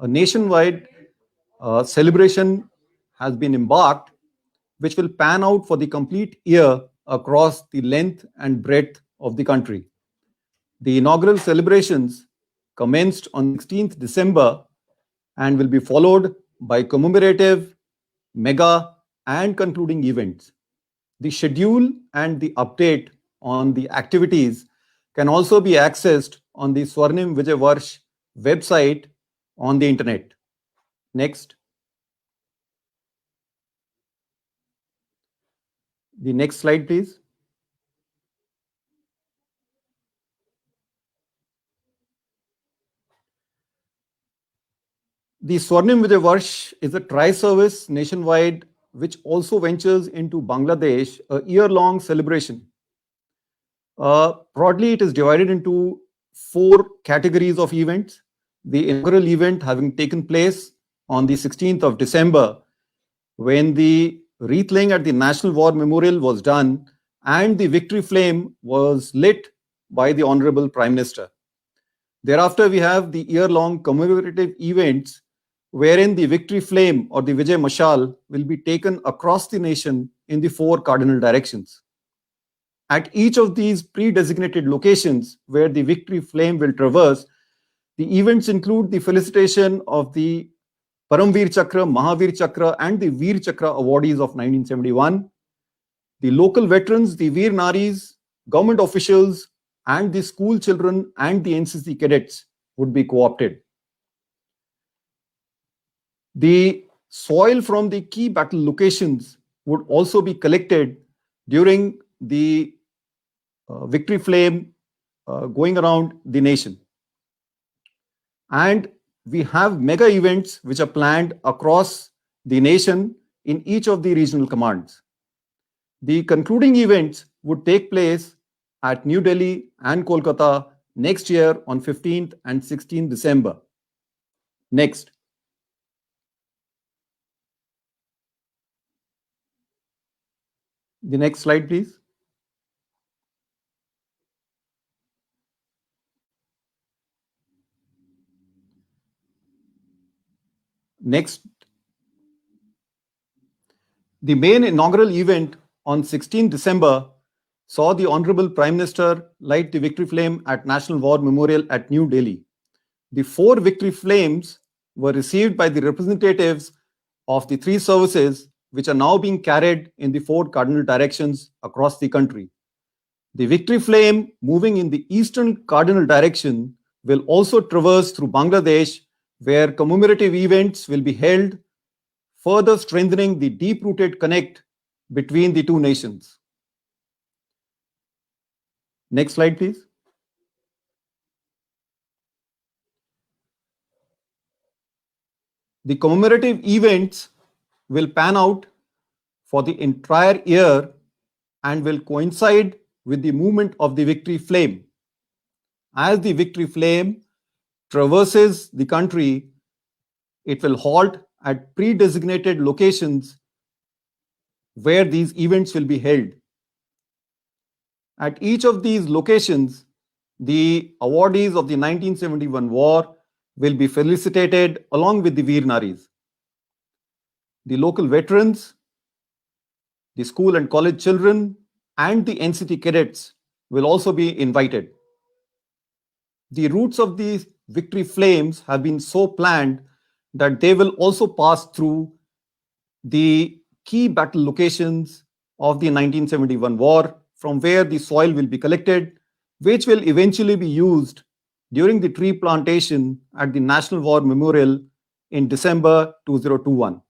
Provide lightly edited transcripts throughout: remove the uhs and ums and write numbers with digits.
A nationwide celebration has been embarked, which will pan out for the complete year across the length and breadth of the country. The inaugural celebrations commenced on 16th December and will be followed by commemorative, mega, and concluding events. The schedule and the update on the activities can also be accessed on the Swarnim Vijay Varsh website on the internet. Next. The next slide, please. The Swarnim Vijay Varsh is a tri-service nationwide which also ventures into Bangladesh, a year-long celebration. Broadly, it is divided into four categories of events. The inaugural event having taken place on the 16th of December, when the wreath laying at the National War Memorial was done and the victory flame was lit by the Honorable Prime Minister. Thereafter, we have the year-long commemorative events wherein the victory flame or the Vijay Mashal will be taken across the nation in the four cardinal directions. At each of these pre-designated locations where the victory flame will traverse, the events include the felicitation of the Paramveer Chakra, Mahavir Chakra, and the Veer Chakra awardees of 1971, the local veterans, the Veer Naris, government officials, and the school children and the NCC cadets would be co-opted. The soil from the key battle locations would also be collected during the victory flame going around the nation. And we have mega events which are planned across the nation in each of the regional commands. The concluding events would take place at New Delhi and Kolkata next year on 15th and 16th December. Next. The next slide, please. Next. The main inaugural event on 16 December saw the Honorable Prime Minister light the victory flame at National War Memorial at New Delhi. The four victory flames were received by the representatives of the three services which are now being carried in the four cardinal directions across the country. The victory flame moving in the eastern cardinal direction will also traverse through Bangladesh, where commemorative events will be held, further strengthening the deep-rooted connect between the two nations. Next slide, please. The commemorative events will pan out for the entire year and will coincide with the movement of the victory flame. As the victory flame traverses the country, it will halt at pre-designated locations where these events will be held. At each of these locations, the awardees of the 1971 war will be felicitated along with the Veer Naris. The local veterans, the school and college children, and the NCT cadets will also be invited. The routes of these victory flames have been so planned that they will also pass through the key battle locations of the 1971 war, from where the soil will be collected, which will eventually be used during the tree plantation at the National War Memorial in December 2021.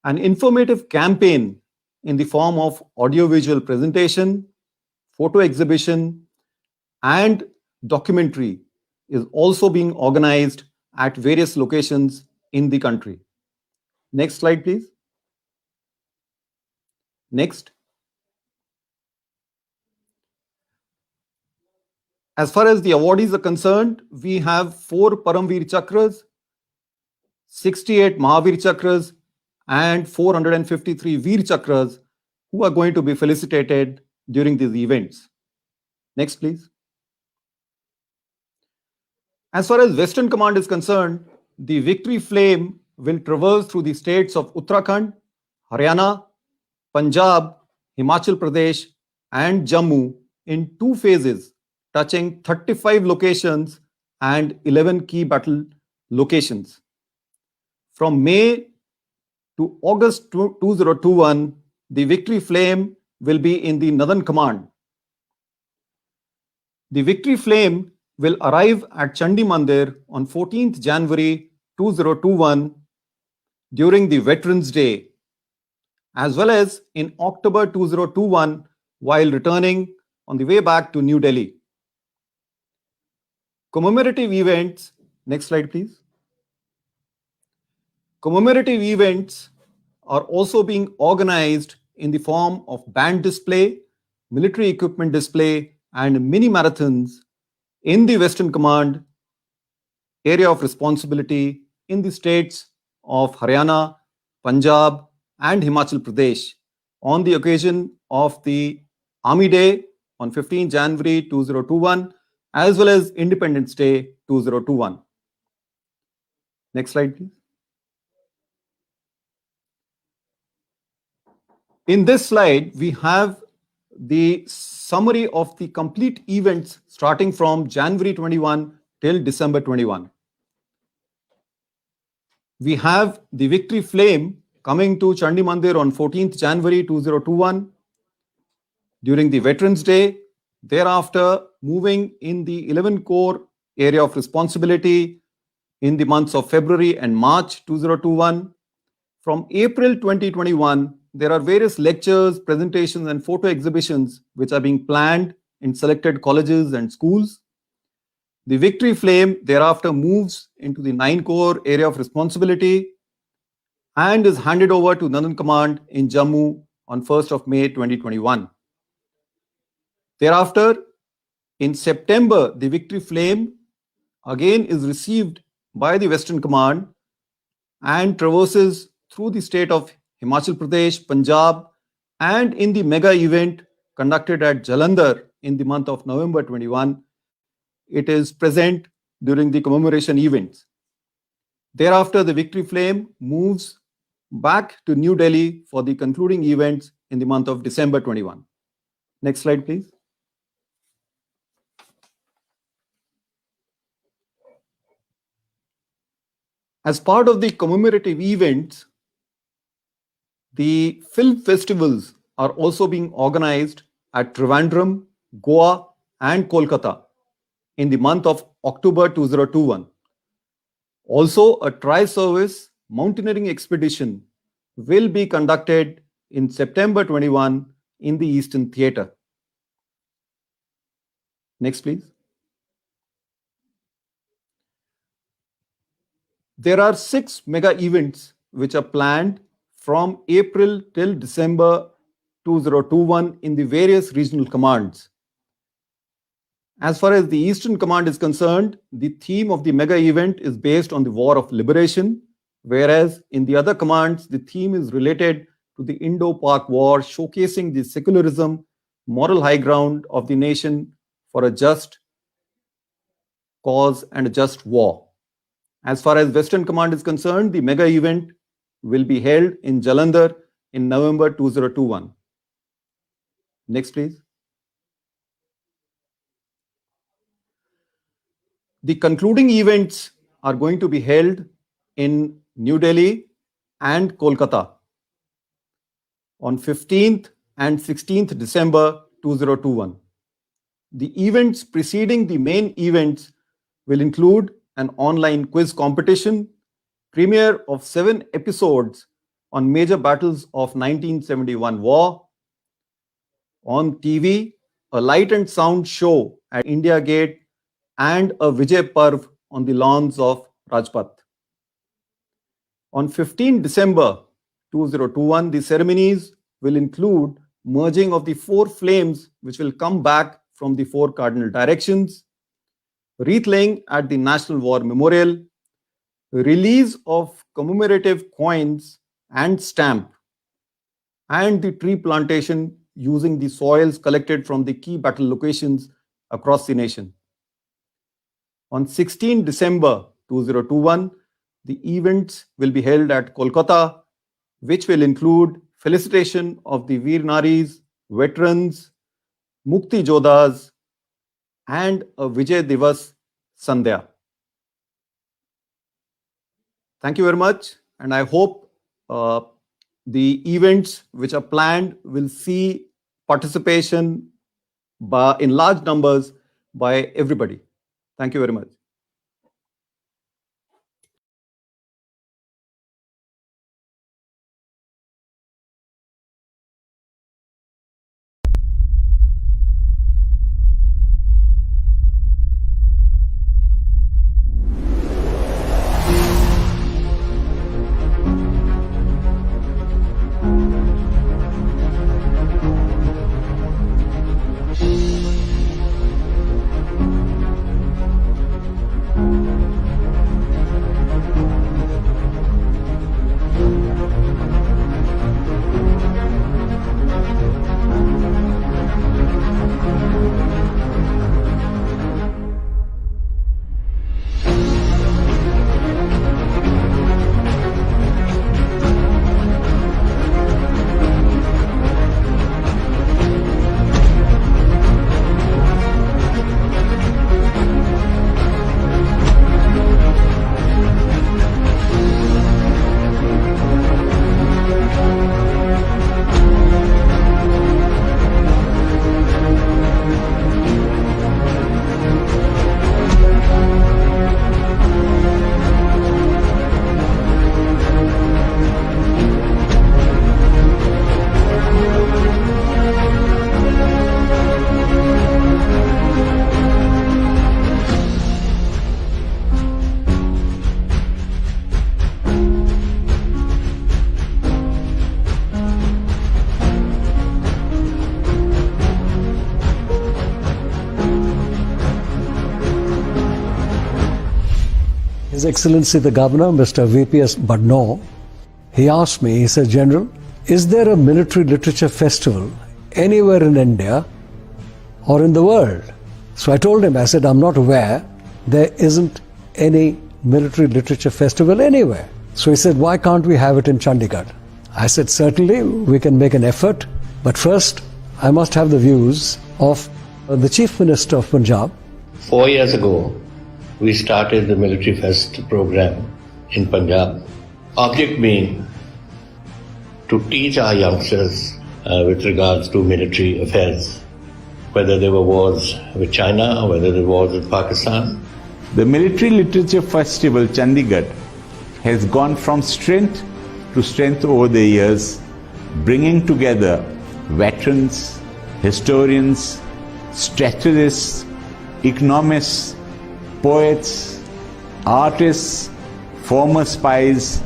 An informative campaign in the form of audiovisual presentation, photo exhibition, and documentary is also being organized at various locations in the country. Next slide, please. Next. As far as the awardees are concerned, we have 4 Paramveer Chakras, 68 Mahavir Chakras, and 453 Veer Chakras who are going to be felicitated during these events. Next, please. As far as Western Command is concerned, the victory flame will traverse through the states of Uttarakhand, Haryana, Punjab, Himachal Pradesh, and Jammu in two phases, touching 35 locations and 11 key battle locations. From May to August 2021, the victory flame will be in the Northern Command. The victory flame will arrive at Chandi Mandir on 14th January 2021 during the Veterans Day, as well as in October 2021 while returning on the way back to New Delhi. Commemorative events, next slide please. Commemorative events are also being organized in the form of band display, military equipment display, and mini marathons in the Western Command area of responsibility in the states of Haryana, Punjab, and Himachal Pradesh on the occasion of the Army Day on 15 January 2021, as well as Independence Day 2021. Next slide, please. In this slide, we have the summary of the complete events starting from January 21 till December 21. We have the victory flame coming to Chandi Mandir on 14th January 2021 during the Veterans Day. Thereafter, moving in the 11 Corps area of responsibility in the months of February and March 2021. From April 2021, there are various lectures, presentations, and photo exhibitions which are being planned in selected colleges and schools. The victory flame thereafter moves into the 9 Corps area of responsibility and is handed over to Northern Command in Jammu on 1st of May 2021. Thereafter, in September, the victory flame again is received by the Western Command and traverses through the state of Himachal Pradesh, Punjab, and in the mega event conducted at Jalandhar in the month of November 21, it is present during the commemoration events. Thereafter, the victory flame moves back to New Delhi for the concluding events in the month of December 21. Next slide, please. As part of the commemorative events, the film festivals are also being organized at Trivandrum, Goa, and Kolkata in the month of October 2021. Also, a tri-service mountaineering expedition will be conducted in September 21 in the Eastern Theatre. Next, please. There are 6 mega events which are planned from April till December 2021 in the various regional commands. As far as the Eastern Command is concerned, the theme of the mega event is based on the War of Liberation, whereas in the other commands, the theme is related to the Indo-Pak War, showcasing the secularism, moral high ground of the nation for a just cause and a just war. As far as Western Command is concerned, the mega event will be held in Jalandhar in November 2021. Next, please. The concluding events are going to be held in New Delhi and Kolkata on 15th and 16th December 2021. The events preceding the main events will include an online quiz competition, premiere of 7 episodes on major battles of 1971 war, on TV, a light and sound show at India Gate, and a Vijay Parv on the lawns of Rajpath. On 15 December 2021, the ceremonies will include merging of the 4 flames which will come back from the 4 cardinal directions, wreath laying at the National War Memorial, release of commemorative coins and stamp, and the tree plantation using the soils collected from the key battle locations across the nation. On 16 December 2021, the events will be held at Kolkata, which will include felicitation of the Veer Naris, veterans, Mukti Jodhas, and a Vijay Divas Sandhya. Thank you very much, and I hope the events which are planned will see participation in large numbers by everybody. Thank you very much. His Excellency the Governor, Mr. VPS Badno, he asked me, he said, General, is there a military literature festival anywhere in India or in the world? So I told him, I said, I'm not aware there isn't any military literature festival anywhere. So he said, why can't we have it in Chandigarh? I said, certainly we can make an effort, but first I must have the views of the Chief Minister of Punjab. 4 years ago, we started the Military Fest program in Punjab. Object being to teach our youngsters with regards to military affairs, whether there were wars with China or whether there were wars with Pakistan. The Military Literature Festival Chandigarh has gone from strength to strength over the years, bringing together veterans, historians, strategists, economists, poets, artists, former spies,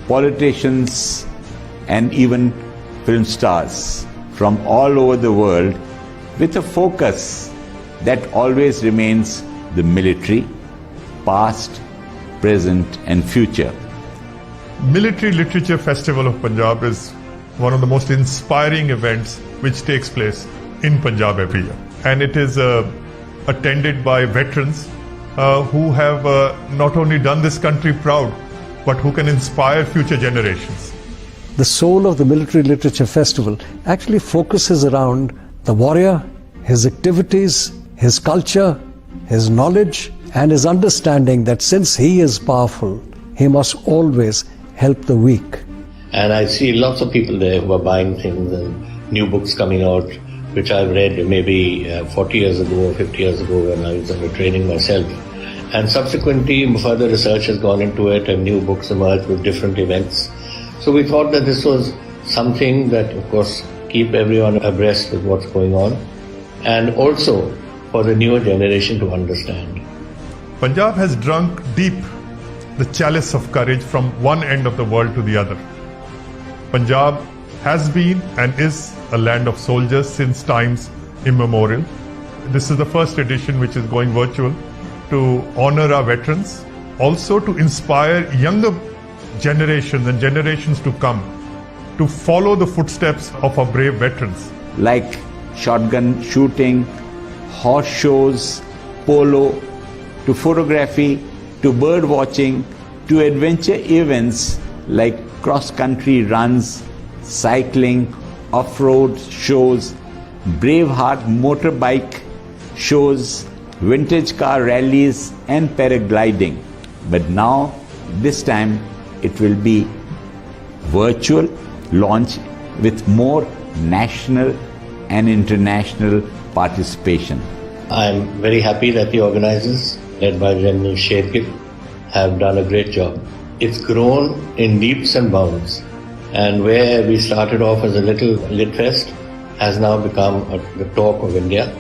politicians, and even film stars from all over the world, with a focus that always remains the military, past, present, and future. Military Literature Festival of Punjab is one of the most inspiring events which takes place in Punjab every year. And it is attended by veterans who have not only done this country proud, but who can inspire future generations. The soul of the Military Literature Festival actually focuses around the warrior, his activities, his culture, his knowledge, and his understanding that since he is powerful, he must always help the weak. And I see lots of people there who are buying things and new books coming out, which I've read maybe 40 years ago or 50 years ago when I was under training myself. And subsequently, further research has gone into it and new books emerged with different events. So we thought that this was something that, of course, keep everyone abreast with what's going on, and also for the newer generation to understand. Punjab has drunk deep the chalice of courage from one end of the world to the other. Punjab has been and is a land of soldiers since times immemorial. This is the first edition which is going virtual to honor our veterans, also to inspire younger generations and generations to come to follow the footsteps of our brave veterans. Like shotgun shooting, horse shows, polo, to photography, to bird watching, to adventure events like cross-country runs, cycling, off-road shows, Braveheart motorbike shows, vintage car rallies and paragliding. But now, this time, it will be virtual launch with more national and international participation. I'm very happy that the organizers, led by General Shergill, have done a great job. It's grown in leaps and bounds, and where we started off as a little lit fest has now become the talk of India,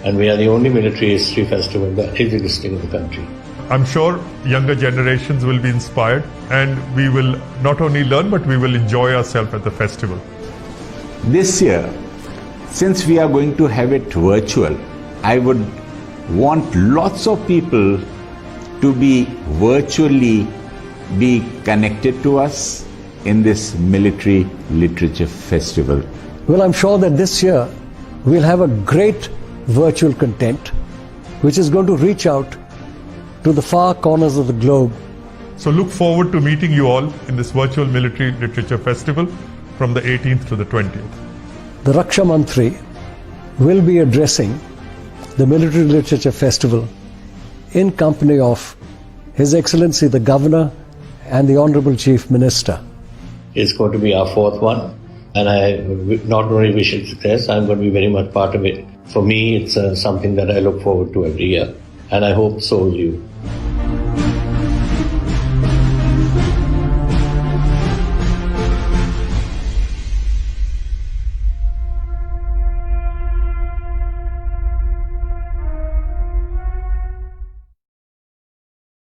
and we are the only military history festival that is existing in the country. I'm sure younger generations will be inspired, and we will not only learn but we will enjoy ourselves at the festival. This year, since we are going to have it virtual, I would want lots of people to be virtually be connected to us in this military literature festival. Well, I'm sure that this year we'll have a great virtual content which is going to reach out to the far corners of the globe. So look forward to meeting you all in this virtual military literature festival from the 18th to the 20th. The Raksha Mantri will be addressing the Military Literature Festival in company of His Excellency the Governor and the Honorable Chief Minister. It's going to be our fourth one, and I not only wish it success, I'm going to be very much part of it. For me, it's something that I look forward to every year, and I hope so will you.